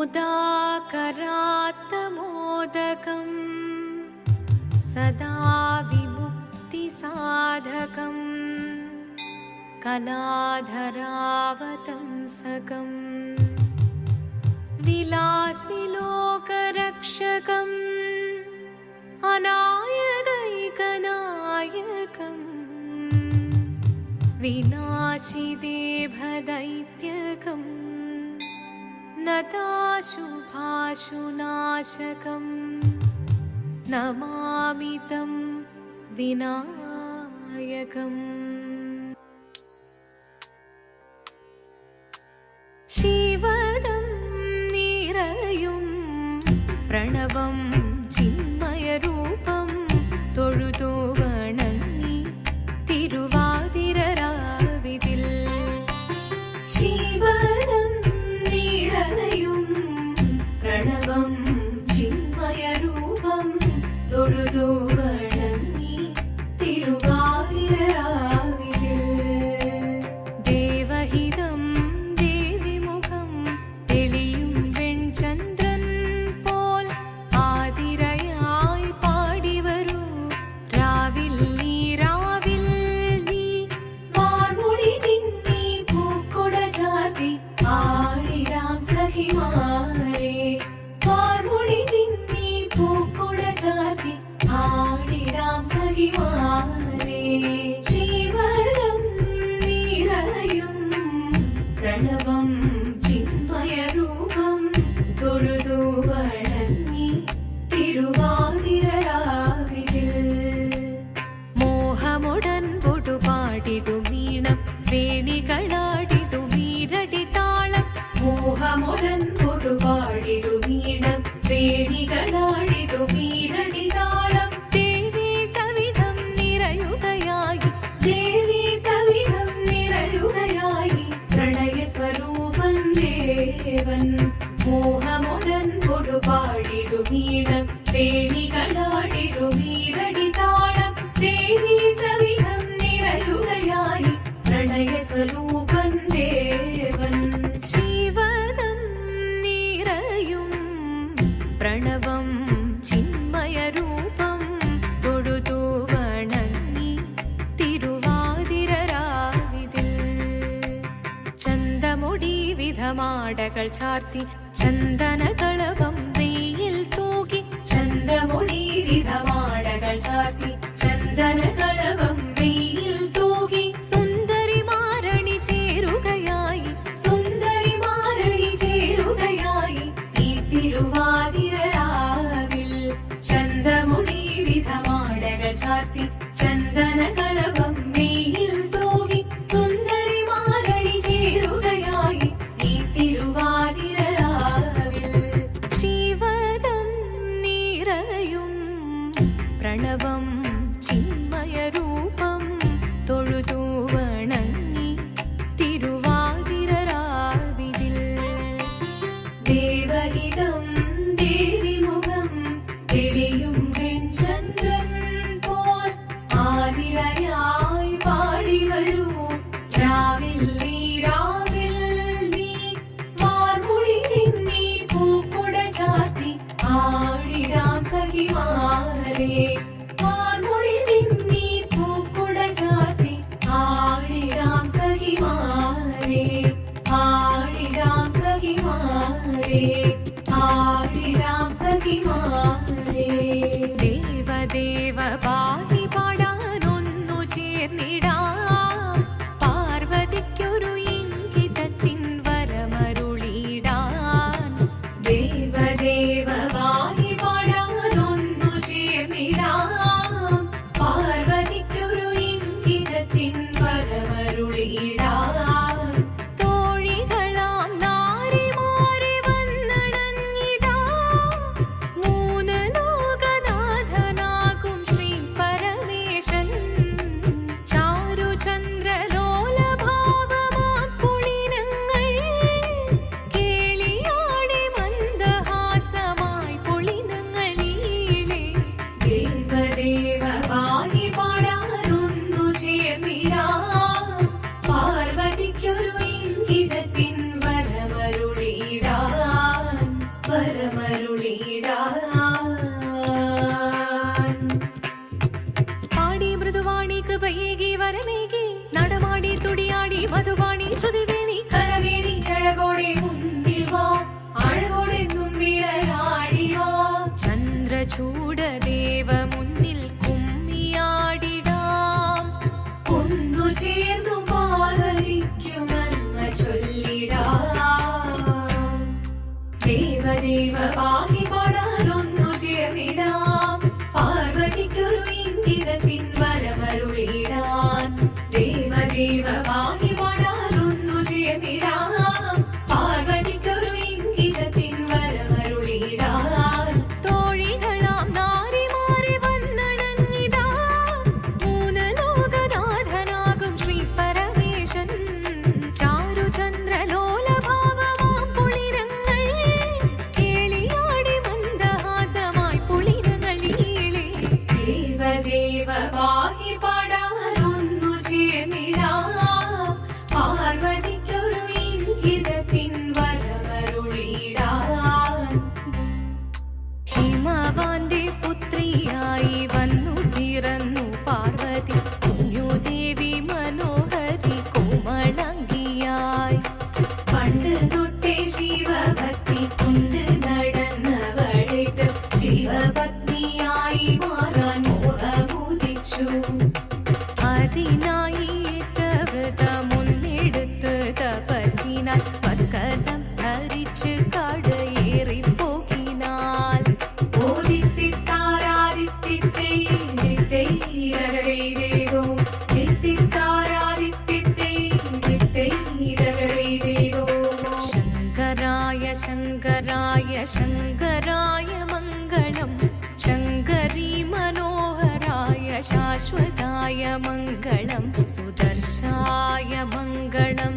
मुदाकरात्तमोदकं सदा विमुक्तिसाधकं कलाधरावतंसकं विलासिलोकरक्षकम् अनायकैकनायकं विनाशिदेभदैत्यकं नताशुभाशुनाशकं नमामि तं विनायकम् शिवदं निरयुं प्रणवं चिन्मयरूपं തൊഴുതു വണങ്ങി തിരുവാതിരരാവിതിൽ ശിവനം നിറയും പ്രണവം ചിന്മയരൂപം തൊഴുതു വണങ്ങി തിരുവാതിരരാവിതിൽ ദേവഹിതം ദേവിമുഖം തെളിയും വെൺചന്ദ്രൻ പോൽ ആതിരയായി പാടിവരൂ രാവിൽ നീ വാർമുടി നിന്നി പൂക്കുട ചാർത്തി ആടിടാം സഖിമാരെ വാർമുടി നിന്നി പൂക്കുട ചാർത്തി ആടിടാം സഖിമാരെ ശിവനം നിറയും പ്രണവം ചിന്മയരൂപം തൊഴുതു വണങ്ങി തിരുവാതിരരാവിതിൽ മോഹമുടൻ പൊടുപാടിടുമീണം വേണികളാടിടുമീരടി താളം മോഹമുടൻ പൊടുപാടിടുമീണം വേണികളാടിടുമീരടി താളം ദേവി സവിധം നിറയുകയായി ദേവി സവിധം നിറയുകയായി പ്രണയ സ്വരൂപൻ ദേവൻ മോഹമുടൻ പൊടുപാടിടുമീണം വേണികളാടിടുമീരടി താളം ദേവി സവിധം നിറയുകയായി പ്രണയ സ്വരൂപൻ ദേവൻ ശിവനം നിറയും പ്രണവം ചിന്മയരൂപം തൊഴുതു വണങ്ങി തിരുവാതിരരാവിതിൽ ചന്തമുടി വിധമാടകൾ ചാർത്തി ചന്ദനകളവം വെയിൽ തൂകി ചന്തമുടി വിധമാടകൾ ചാർത്തി ചന്ദനകളവം വെയിൽ തൂകി സുന്ദരിമാരണി ചേരുകയായി സുന്ദരിമാരണി ചേരുകയായി ഈ തിരുവാതിരരാവിൽ ചന്തമുടി വിധമാടകൾ ചാർത്തി ചന്ദനകളവം വെയിൽ തൂകി സുന്ദരിമാരണി ചേരുകയായി ഈ തിരുവാതിരരാവിൽ ശിവദം നിറയും പ്രണവം ചിന്മയരൂപം തൊഴുതു വണങ്ങി തിരുവാതിരരാവിതിൽ ദേവഹിതം ദേവിമുഖം തെളിയും വെൺചന്ദ്രൻ പോൽ ആതിരയായി പാടിവരൂ രാവിൽ നീ വാർമുടി നിന്നി പൂക്കുട ചാർത്തി ആടിടാം സഖിമാരെ വാർമുടി നിന്നി പൂക്കുട ചാർത്തി ആടിടാം സഖിമാരെ ആടിടാം സഖിമാരെ ആടിടാം സഖിമാരെ ദേവദേവ പാഹി പാടാനൊന്നു കൃപയേകി വരമേകി നടമാടി തുടിയാടി മധുവാണി ശ്രുതിവേണി കരവേണി അഴകോടെ മുന്നിൽ വാ അഴകോടെന്നും വിളയാടിവാ ചന്ദ്രചൂഡദേവ മുന്നിൽ കുമ്മിയാടിടാം ഒന്നു ചേർന്നു പാർവതിക്കു നന്മ ചൊല്ലിടാം ദേവദേവ പാഹി പാടാനൊന്നു ചേർന്നിടാം പാർവതിക്കൊരു ഇംഗിതത്തിൻ വരമരുളിടാൻ ദേവദേവ പാഹി പാടാനൊന്നു ചേർന്നിടാം പാർവതിക്കൊരു ഇംഗിതത്തിൻ വരമരുളിടാൻ തോഴികളാം നാരിമാരെ വന്നണഞ്ഞിതാ മൂന്നലോകനാഥനാകും ശ്രീ പരമേശൻ ചാരുചന്ദ്രലോലഭാവമാം പുളിരങ്ങൾ കേളിയാടി മന്ദഹാസമായി പുളിരങ്ങളീളെ ദേവദേവ പാഹി പാടാനൊന്നു ചേർന്നിടാം പാർവതിക്കൊരു ഇംഗിതത്തിൻ വരമരുളിടാൻ ഹിമവാന്റെ പുത്രിയായി വന്നു പിറന്നു പാർവതി കുഞ്ഞുദേവി മനോഹരി കോമളങ്കിയായി പണ്ട് തൊട്ടേ ശിവഭക്തി കൊണ്ട് നടന്നവളേറ്റ് ശിവപത്നിയായി മാറാൻ മോഹമുദിച്ചു അതിനായി വ്രതമൊന്നെടുത്ത് തപസിനാൽ പക്കലം ധരിച്ച് കടയേറിപ്പോകിനാൽ ശങ്കരായ ശങ്കരായ ശങ്കരായ മംഗളം ശങ്കരീ മനോഹരായ ശാശ്വതായ മംഗളം സുദർശായ മംഗളം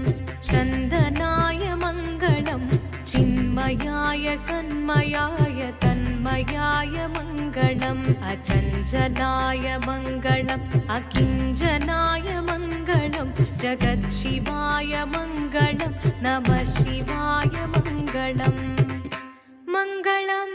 ചന്ദനായ മംഗളം ചിന്മയായ സന്മയായ തന്മയായ മംഗളം അചഞ്ചലായ മംഗളം അകിഞ്ചനായ മംഗളം ജഗത്ശിവായ മംഗളം നമഃ ശിവായ മംഗളം മംഗളം